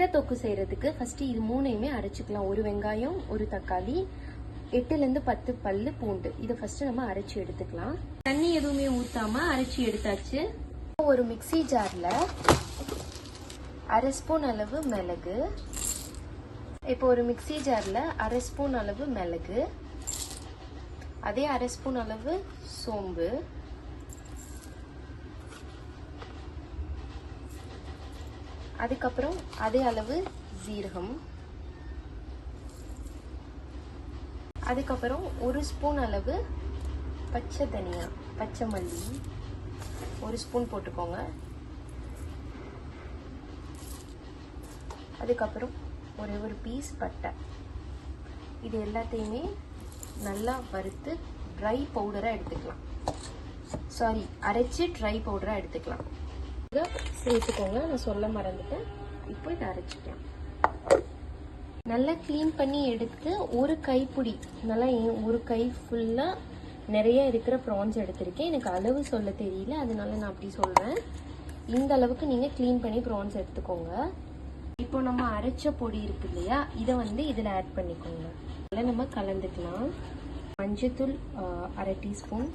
இந்த தொக்கு செய்கிறதுக்கு ஃபஸ்ட்டு இது மூணையுமே அரைச்சிக்கலாம். ஒரு வெங்காயம், ஒரு தக்காளி, 8லேருந்து 10 பல்லு பூண்டு. இதை ஃபஸ்ட்டு நம்ம அரைச்சி எடுத்துக்கலாம். தண்ணி எதுவுமே ஊற்றாமல் அரைச்சி எடுத்தாச்சு. ஒரு மிக்சி ஜாரில் 1/2 ஸ்பூன் அளவு மிளகு, இப்போ ஒரு மிக்சி ஜாரில் 1/2 ஸ்பூன் அளவு மிளகு, அதே 1/2 ஸ்பூன் அளவு சோம்பு, அதுக்கப்புறம் அதே அளவு ஜீரகம், அதுக்கப்புறம் 1 ஸ்பூன் அளவு பச்சை தனியா, பச்சை மல்லி 1 ஸ்பூன் போட்டுக்கோங்க. அதுக்கப்புறம் ஒரு பீஸ் பட்டை. இது எல்லாத்தையுமே நல்லா வறுத்து ட்ரை பவுடராக எடுத்துக்கலாம். அரைச்சி ட்ரை பவுடராக எடுத்துக்கலாம். இதை சேர்த்துக்கோங்க, நான் சொல்ல மறந்துட்டேன். இப்போ இதை அரைச்சிக்கலாம். நல்லா க்ளீன் பண்ணி எடுத்து ஒரு கைப்பிடி, நல்லா ஒரு கை ஃபுல்லாக நிறைய இருக்கிற ப்ரான்ஸ் எடுத்திருக்கேன். எனக்கு அளவு சொல்ல தெரியல, அதனால நான் அப்படி சொல்கிறேன். இந்த அளவுக்கு நீங்கள் க்ளீன் பண்ணி ப்ரான்ஸ் எடுத்துக்கோங்க. இப்போ நம்ம அரைச்ச பொடி இருக்கு இல்லையா, இதை இதில் ஆட் பண்ணிக்கோங்க. அதில் நம்ம கலந்துக்கலாம். மஞ்சத்தூள் 1/2 டீஸ்பூன்,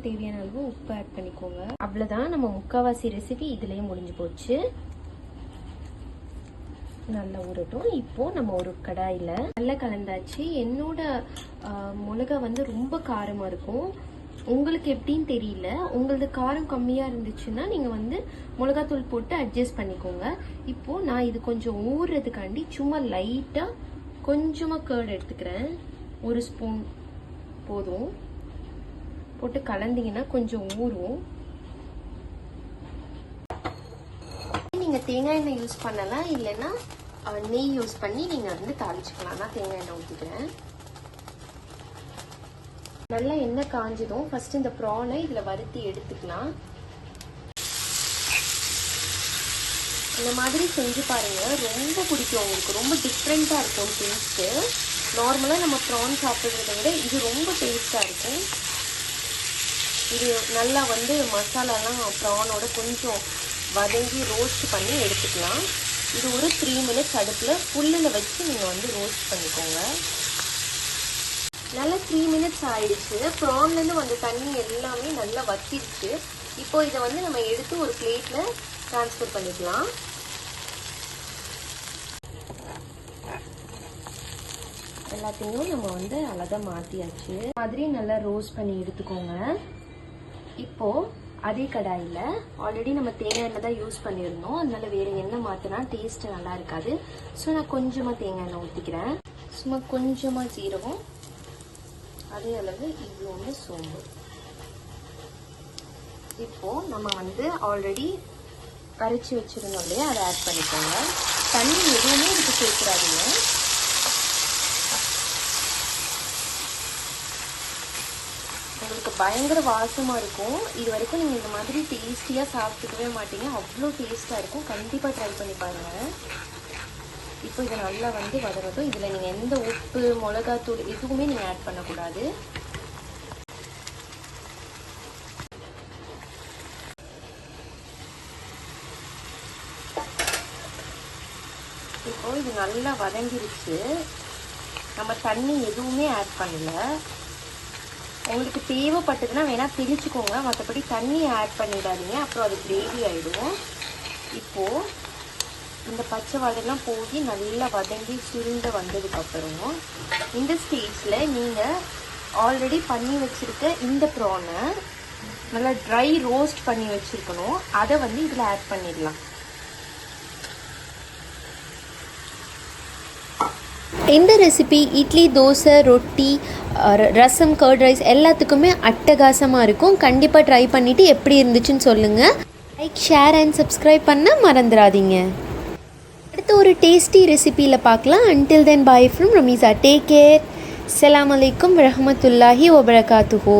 தேவையான அளவு உப்பு ஆட் பண்ணிக்கோங்க. அவ்வளோதான், நம்ம முக்கால்வாசி ரெசிபி இதுலேயே முடிஞ்சு போச்சு. நல்லா ஊறட்டும். இப்போ நம்ம ஒரு கடாயில் நல்லா கலந்தாச்சு. என்னோட மிளகா ரொம்ப காரமாக இருக்கும். உங்களுக்கு எப்படின்னு தெரியல, உங்களது காரம் கம்மியாக இருந்துச்சுன்னா நீங்கள் மிளகாத்தூள் போட்டு அட்ஜஸ்ட் பண்ணிக்கோங்க. இப்போது நான் இது கொஞ்சம் ஊறுறதுக்காண்டி சும்மா லைட்டாக கொஞ்சமாக கர்ட் எடுத்துக்கிறேன். 1 ஸ்பூன் போதும். போட்டு கலந்தீங்கன்னா கொஞ்சம் ஊறும். நீங்கள் தேங்காய் எண்ணெய் யூஸ் பண்ணலாம், இல்லைன்னா நெய் யூஸ் பண்ணி நீங்கள் தாளிச்சுக்கலாம். நான் தேங்காய் எண்ணெய் ஊற்றிக்கிறேன். நல்லா எண்ணெய் காஞ்சதும் ஃபர்ஸ்ட் இந்த ப்ரானை இதில் வறுத்தி எடுத்துக்கலாம். இந்த மாதிரி செஞ்சு பாருங்கள், ரொம்ப பிடிக்கும் உங்களுக்கு. ரொம்ப டிஃப்ரெண்ட்டாக இருக்கும் டேஸ்ட்டு. நார்மலாக நம்ம ப்ரான் சாப்பிட்றத விட இது ரொம்ப டேஸ்ட்டாக இருக்கும். இது நல்லா மசாலாலாம் ப்ரானோட கொஞ்சம் வதங்கி ரோஸ்ட் பண்ணி எடுத்துக்கலாம். இது ஒரு 3 மினிட்ஸ் அடுப்பில் ஃபுல்லில் வச்சு நீங்கள் ரோஸ்ட் பண்ணிக்கோங்க. நல்லா 3 மினிட்ஸ் ஆயிடுச்சு. ப்ரான்லேருந்து வந்த தண்ணி எல்லாமே நல்லா வத்திடுச்சு. இப்போ இதை நம்ம எடுத்து ஒரு பிளேட்டில் ட்ரான்ஸ்ஃபர் பண்ணிக்கலாம். எல்லாத்தையும் நம்ம அழகாக மாற்றியாச்சு. மாதிரி நல்லா ரோஸ்ட் பண்ணி எடுத்துக்கோங்க. இப்போது அதே கடாயில் ஆல்ரெடி நம்ம தேங்காய் எண்ணெய் தான் யூஸ் பண்ணியிருந்தோம், அதனால வேறு எண்ணெய் மாற்றினா டேஸ்ட்டு நல்லா இருக்காது. ஸோ நான் கொஞ்சமாக தேங்காய் எண்ணெய் ஊற்றிக்கிறேன். சும்மா கொஞ்சமாக ஜீரகம், அதே அளவு இவ்வளோ சோம்பு. இப்போது நம்ம ஆல்ரெடி அரைச்சி வச்சுருந்தோம் இல்லையா, அதை ஆட் பண்ணிக்கோங்க. தண்ணி எதுவுமே இதுக்கு சேர்த்துறாதீங்க. உங்களுக்கு பயங்கர வாசமாக இருக்கும். இது வரைக்கும் நீங்கள் இந்த மாதிரி டேஸ்டியாக சாப்பிட்டுக்கவே மாட்டீங்க, அவ்வளோ டேஸ்ட்டாக இருக்கும். கண்டிப்பாக ட்ரை பண்ணி பாருங்கள். இப்போ இதை நல்லா வதங்கட்டும். இதில் நீங்கள் எந்த உப்பு, மிளகாத்தூள் எதுவுமே நீங்கள் ஆட் பண்ணக்கூடாது. இப்போ இது நல்லா வதங்கிருச்சு. நம்ம தண்ணி எதுவுமே ஆட் பண்ணல. உங்களுக்கு தேவைப்பட்டதுன்னா வேணால் பிரிச்சுக்கோங்க, மற்றபடி தண்ணி ஆட் பண்ணிடாதீங்க, அப்புறம் அது கிரேவி ஆகிடும். இப்போது இந்த பச்சை வாடெல்லாம் போய் நல்லா வதங்கி சுருண்டு வந்ததுக்கப்புறம் இந்த ஸ்டேஜில் நீங்கள் ஆல்ரெடி பண்ணி வச்சுருக்க இந்த ப்ரானை நல்லா ட்ரை ரோஸ்ட் பண்ணி வச்சுருக்கணும், அதை இதில் ஆட் பண்ணிடலாம். இந்த ரெசிபி இட்லி, தோசை, ரொட்டி, ரசம், கர்ட் ரைஸ் எல்லாத்துக்குமே அட்டகாசமாக இருக்கும். கண்டிப்பாக ட்ரை பண்ணிவிட்டு எப்படி இருந்துச்சுன்னு சொல்லுங்கள். லைக், ஷேர் அண்ட் சப்ஸ்கிரைப் பண்ண மறந்துடாதீங்க. அடுத்து ஒரு டேஸ்டி ரெசிபியில் பார்க்கலாம். Until then bye from Rameeza. Take care. அஸ்ஸலாமு அலைக்கும் வரஹ்மத்துல்லாஹி வபரகாத்துஹு.